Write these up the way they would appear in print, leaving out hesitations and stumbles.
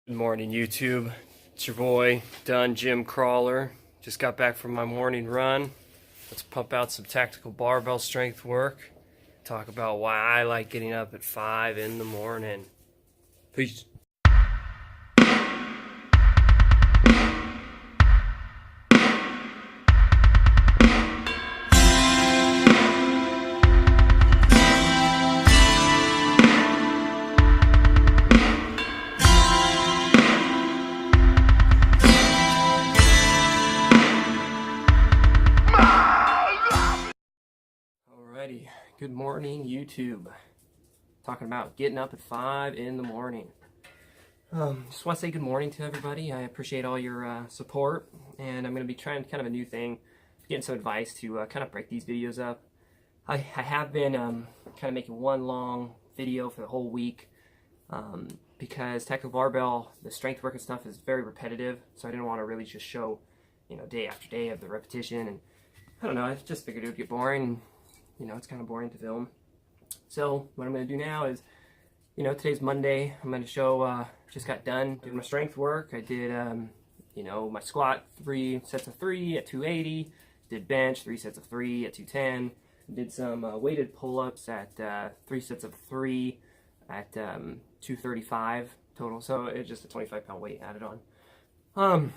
Good morning, YouTube. It's your boy, Done Gym Crawler. Just got back from my morning run. Let's pump out some tactical barbell strength work. Talk about why I like getting up at 5 in the morning. Peace. Alrighty, good morning, YouTube. Talking about getting up at 5 in the morning. Just want to say good morning to everybody. I appreciate all your support, and I'm going to be trying kind of a new thing, getting some advice to kind of break these videos up. I have been kind of making one long video for the whole week because tactical barbell, the strength work and stuff is very repetitive, so I didn't want to really just show, day after day of the repetition, and I don't know, I just figured it would get boring. It's kind of boring to film. So what I'm going to do now is, today's Monday. I'm going to show, just got done doing my strength work. I did, my squat, 3 sets of 3 at 280. Did bench, 3 sets of 3 at 210. Did some weighted pull-ups at 3 sets of 3 at 235 total. So it's just a 25-pound weight added on.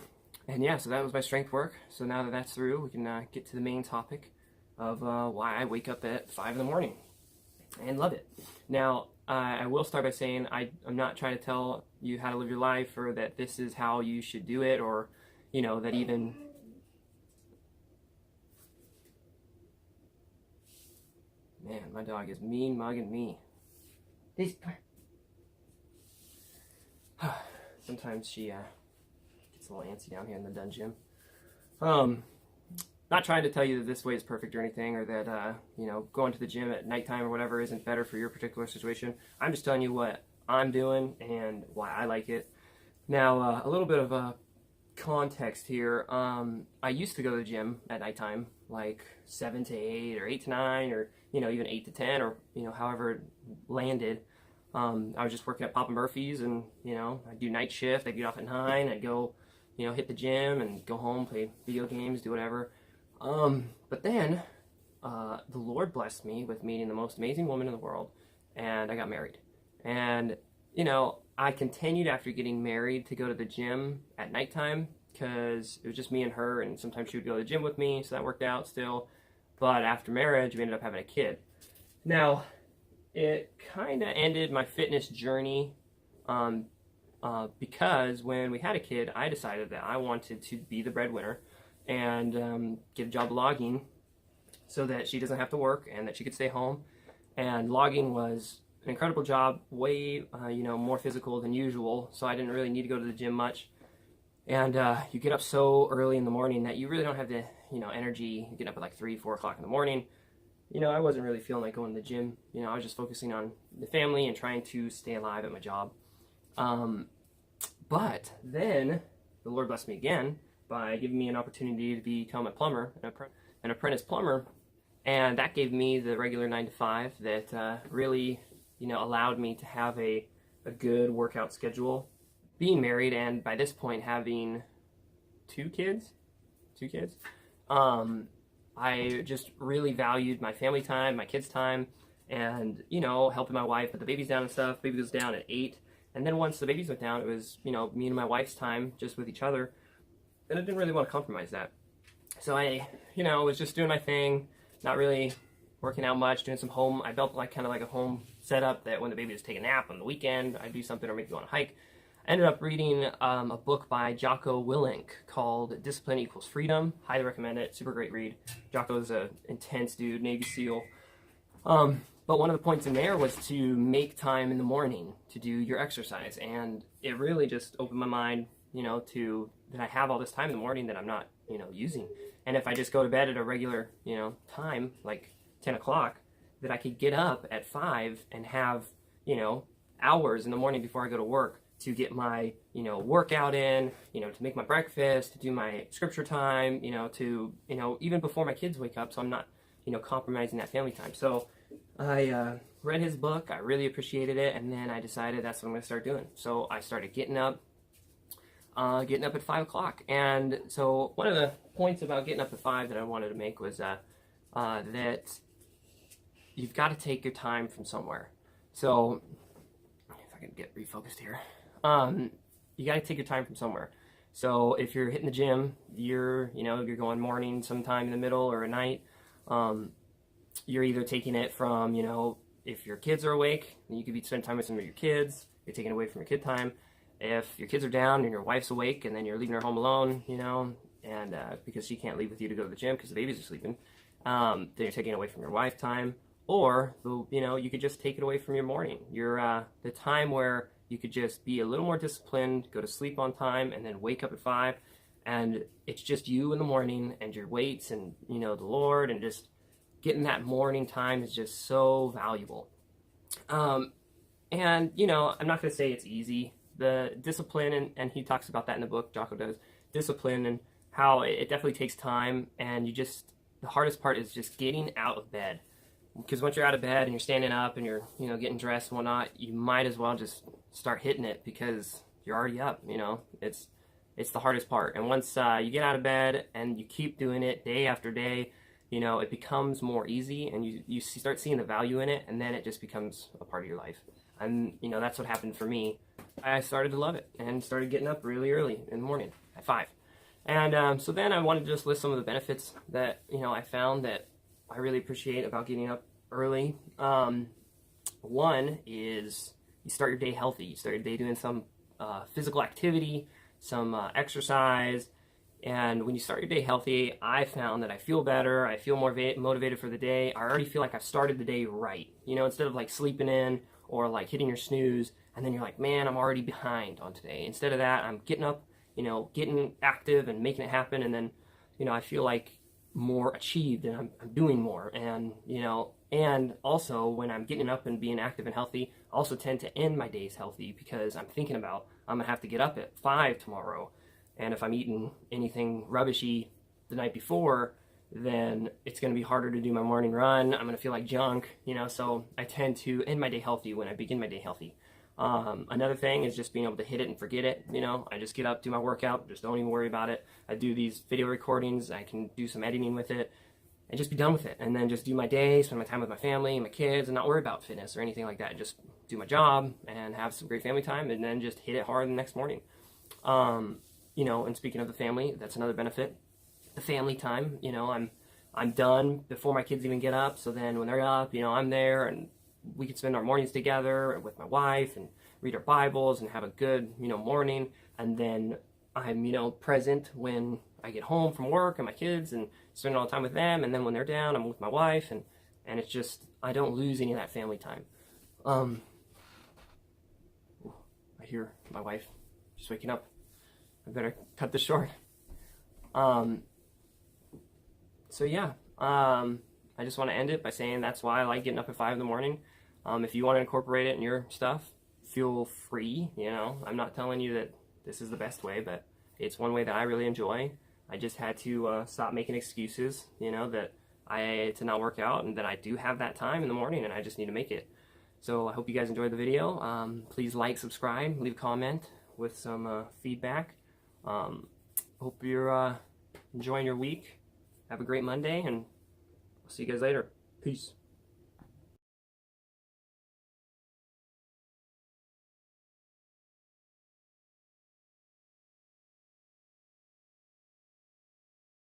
And yeah, so that was my strength work. So now that that's through, we can get to the main topic of why I wake up at 5 in the morning and love it. Now, I will start by saying I'm not trying to tell you how to live your life or that this is how you should do it, or, that even... Man, my dog is mean mugging me. Sometimes she gets a little antsy down here in the dungeon. Not trying to tell you that this way is perfect or anything, or that, going to the gym at nighttime or whatever isn't better for your particular situation. I'm just telling you what I'm doing and why I like it. Now, a little bit of context here. I used to go to the gym at nighttime, like 7 to 8 or 8 to 9 or, even 8 to 10 or, however it landed. I was just working at Papa Murphy's and, I'd do night shift. I'd get off at 9. I'd go, hit the gym and go home, play video games, do whatever. But then, the Lord blessed me with meeting the most amazing woman in the world, and I got married. And, I continued after getting married to go to the gym at nighttime, because it was just me and her, and sometimes she would go to the gym with me, so that worked out still. But after marriage, we ended up having a kid. Now, it kind of ended my fitness journey, because when we had a kid, I decided that I wanted to be the breadwinner and get a job logging so that she doesn't have to work and that she could stay home. And logging was an incredible job, way more physical than usual, so I didn't really need to go to the gym much. And you get up so early in the morning that you really don't have the energy. You get up at like 3, 4 o'clock in the morning. I wasn't really feeling like going to the gym. I was just focusing on the family and trying to stay alive at my job. But then the Lord blessed me again by giving me an opportunity to become a plumber, an apprentice plumber, and that gave me the regular 9 to 5 that really, allowed me to have a good workout schedule. Being married and by this point having two kids, I just really valued my family time, my kids' time, and, helping my wife put the babies down and stuff. Baby goes down at 8, and then once the babies went down, it was, me and my wife's time just with each other. And I didn't really want to compromise that. So I, was just doing my thing, not really working out much, doing some home. I built kind of like a home setup that when the baby was taking a nap on the weekend, I'd do something or maybe go on a hike. I ended up reading a book by Jocko Willink called Discipline Equals Freedom. Highly recommend it. Super great read. Jocko's an intense dude, Navy SEAL. But one of the points in there was to make time in the morning to do your exercise. And it really just opened my mind, to that I have all this time in the morning that I'm not, using. And if I just go to bed at a regular, time, like 10 o'clock, that I could get up at 5 and have, hours in the morning before I go to work to get my, workout in, to make my breakfast, to do my scripture time, to, even before my kids wake up, so I'm not, compromising that family time. So I read his book, I really appreciated it, and then I decided that's what I'm going to start doing. So I started getting up getting up at 5 o'clock. And so one of the points about getting up at 5 that I wanted to make was that you've got to take your time from somewhere. So if I can get refocused here, you got to take your time from somewhere. So if you're hitting the gym, you're going morning sometime in the middle or at night, you're either taking it from, if your kids are awake, then you could be spending time with some of your kids. You're taking away from your kid time. If your kids are down and your wife's awake and then you're leaving her home alone, and because she can't leave with you to go to the gym because the babies are sleeping, then you're taking away from your wife time. Or, you could just take it away from your morning. The time where you could just be a little more disciplined, go to sleep on time, and then wake up at 5. And it's just you in the morning and your weights and, the Lord, and just getting that morning time is just so valuable. And, I'm not going to say it's easy. The discipline, and he talks about that in the book, Jocko does, discipline and how it definitely takes time. And the hardest part is just getting out of bed. Because once you're out of bed and you're standing up and you're, getting dressed and whatnot, you might as well just start hitting it because you're already up, It's the hardest part. And once you get out of bed and you keep doing it day after day, it becomes more easy and you start seeing the value in it, and then it just becomes a part of your life. And, that's what happened for me. I started to love it and started getting up really early in the morning at 5. And so then I wanted to just list some of the benefits that, I found that I really appreciate about getting up early. One is you start your day healthy. You start your day doing some physical activity, some exercise. And when you start your day healthy, I found that I feel better. I feel more motivated for the day. I already feel like I've started the day right. Instead of like sleeping in or like hitting your snooze, and then you're like, man, I'm already behind on today. Instead of that, I'm getting up, getting active and making it happen. And then, I feel like more achieved and I'm doing more. And, and also when I'm getting up and being active and healthy, I also tend to end my days healthy because I'm thinking about, I'm going to have to get up at 5 tomorrow. And if I'm eating anything rubbishy the night before, then it's going to be harder to do my morning run. I'm going to feel like junk, so I tend to end my day healthy when I begin my day healthy. Another thing is just being able to hit it and forget it. I just get up, do my workout, just don't even worry about it. I do these video recordings, I can do some editing with it, and just be done with it. And then just do my day, spend my time with my family and my kids, and not worry about fitness or anything like that. Just do my job and have some great family time, and then just hit it hard the next morning. And speaking of the family, that's another benefit. The family time, I'm done before my kids even get up. So then when they're up, I'm there, and we can spend our mornings together with my wife and read our Bibles and have a good, morning. And then I'm, present when I get home from work and my kids and spend all the time with them. And then when they're down, I'm with my wife, and it's just, I don't lose any of that family time. I hear my wife just waking up. I better cut this short. So yeah, I just want to end it by saying that's why I like getting up at 5 in the morning. If you want to incorporate it in your stuff, feel free. I'm not telling you that this is the best way, but it's one way that I really enjoy. I just had to stop making excuses, that to not work out, and that I do have that time in the morning, and I just need to make it. So I hope you guys enjoyed the video. Please like, subscribe, leave a comment with some feedback. Hope you're enjoying your week. Have a great Monday, and I'll see you guys later. Peace.